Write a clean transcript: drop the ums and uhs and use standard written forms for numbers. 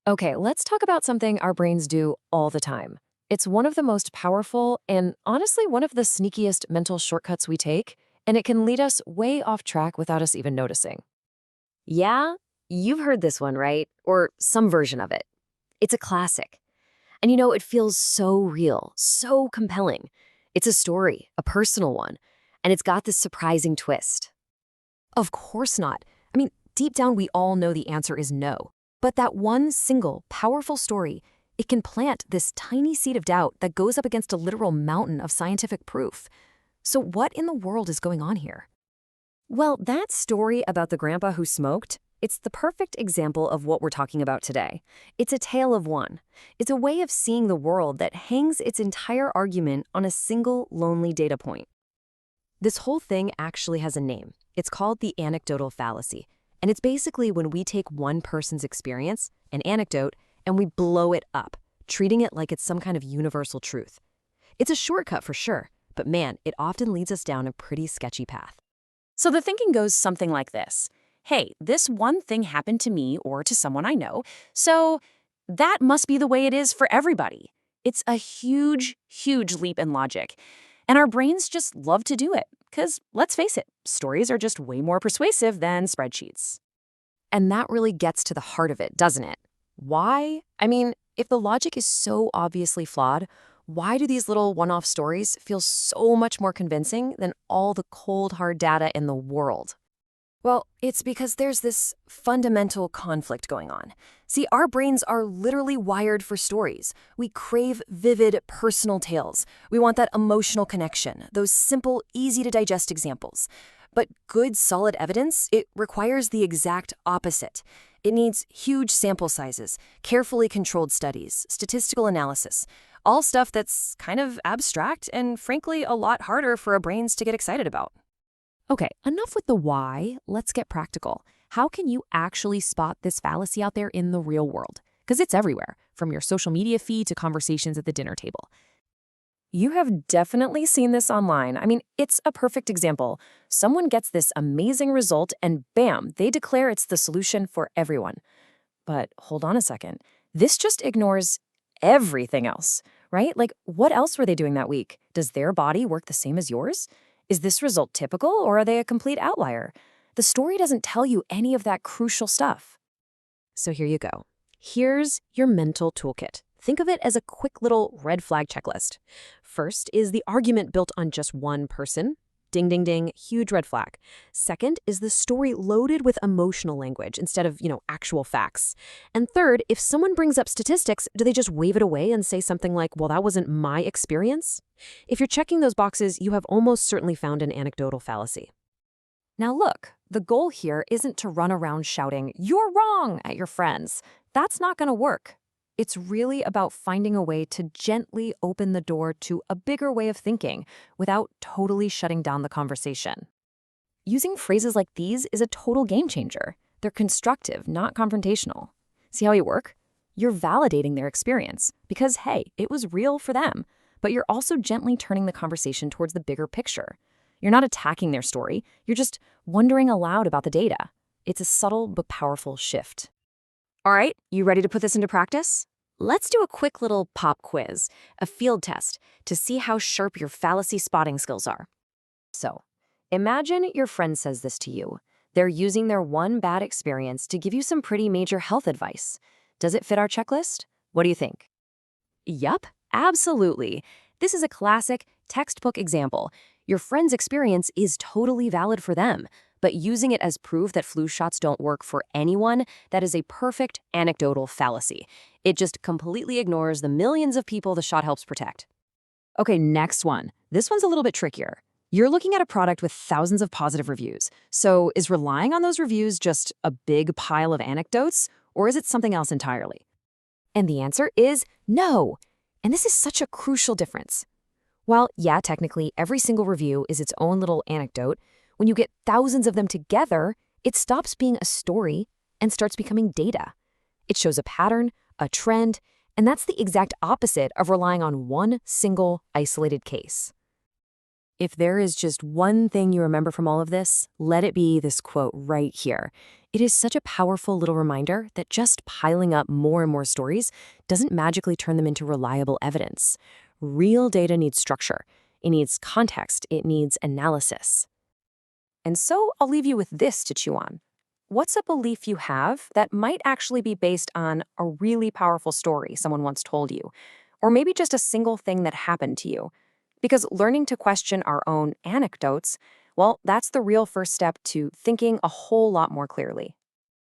Okay, let's talk about something our brains do all the time. It's one of the most powerful and honestly one of the sneakiest mental shortcuts we take, and it can lead us way off track without us even noticing. Yeah, you've heard this one, right? Or some version of it. It's a classic. And it feels so real, so compelling. It's a story, a personal one, and it's got this surprising twist. Of course not. Deep down, we all know the answer is no. But that one single, powerful story, it can plant this tiny seed of doubt that goes up against a literal mountain of scientific proof. So what in the world is going on here? Well, that story about the grandpa who smoked, it's the perfect example of what we're talking about today. It's a tale of one. It's a way of seeing the world that hangs its entire argument on a single lonely data point. This whole thing actually has a name. It's called the anecdotal fallacy. And it's basically when we take one person's experience, an anecdote, and we blow it up, treating it like it's some kind of universal truth. It's a shortcut for sure, but man, it often leads us down a pretty sketchy path. So the thinking goes something like this. Hey, this one thing happened to me or to someone I know, so that must be the way it is for everybody. It's a huge, huge leap in logic. And our brains just love to do it. Because, let's face it, stories are just way more persuasive than spreadsheets. And that really gets to the heart of it, doesn't it? Why? If the logic is so obviously flawed, why do these little one-off stories feel so much more convincing than all the cold, hard data in the world? Well, it's because there's this fundamental conflict going on. See, our brains are literally wired for stories. We crave vivid, personal tales. We want that emotional connection, those simple, easy-to-digest examples. But good, solid evidence, it requires the exact opposite. It needs huge sample sizes, carefully controlled studies, statistical analysis, all stuff that's kind of abstract and, frankly, a lot harder for our brains to get excited about. Okay, enough with the why. Let's get practical. How can you actually spot this fallacy out there in the real world? Because it's everywhere, from your social media feed to conversations at the dinner table. You have definitely seen this online. It's a perfect example. Someone gets this amazing result and bam, they declare it's the solution for everyone. But hold on a second. This just ignores everything else, right? Like, what else were they doing that week? Does their body work the same as yours? Is this result typical or are they a complete outlier? The story doesn't tell you any of that crucial stuff. So here you go. Here's your mental toolkit. Think of it as a quick little red flag checklist. First is the argument built on just one person. Ding, ding, ding, huge red flag. Second is the story loaded with emotional language instead of, actual facts. And third, if someone brings up statistics, do they just wave it away and say something like, well, that wasn't my experience? If you're checking those boxes, you have almost certainly found an anecdotal fallacy. Now look, the goal here isn't to run around shouting, "You're wrong," at your friends. That's not going to work. It's really about finding a way to gently open the door to a bigger way of thinking without totally shutting down the conversation. Using phrases like these is a total game changer. They're constructive, not confrontational. See how you work? You're validating their experience because, hey, it was real for them, but you're also gently turning the conversation towards the bigger picture. You're not attacking their story, you're just wondering aloud about the data. It's a subtle but powerful shift. All right, you ready to put this into practice? Let's do a quick little pop quiz, a field test, to see how sharp your fallacy spotting skills are. So, imagine your friend says this to you. They're using their one bad experience to give you some pretty major health advice. Does it fit our checklist? What do you think? Yup, absolutely. This is a classic textbook example. Your friend's experience is totally valid for them, but using it as proof that flu shots don't work for anyone, that is a perfect anecdotal fallacy. It just completely ignores the millions of people the shot helps protect. Okay, next one. This one's a little bit trickier. You're looking at a product with thousands of positive reviews. So is relying on those reviews just a big pile of anecdotes, or is it something else entirely? And the answer is no. And this is such a crucial difference. While, yeah, technically, every single review is its own little anecdote, when you get thousands of them together, it stops being a story and starts becoming data. It shows a pattern, a trend, and that's the exact opposite of relying on one single isolated case. If there is just one thing you remember from all of this, let it be this quote right here. It is such a powerful little reminder that just piling up more and more stories doesn't magically turn them into reliable evidence. Real data needs structure. It needs context. It needs analysis. And so I'll leave you with this to chew on. What's a belief you have that might actually be based on a really powerful story someone once told you, or maybe just a single thing that happened to you? Because learning to question our own anecdotes, well, that's the real first step to thinking a whole lot more clearly.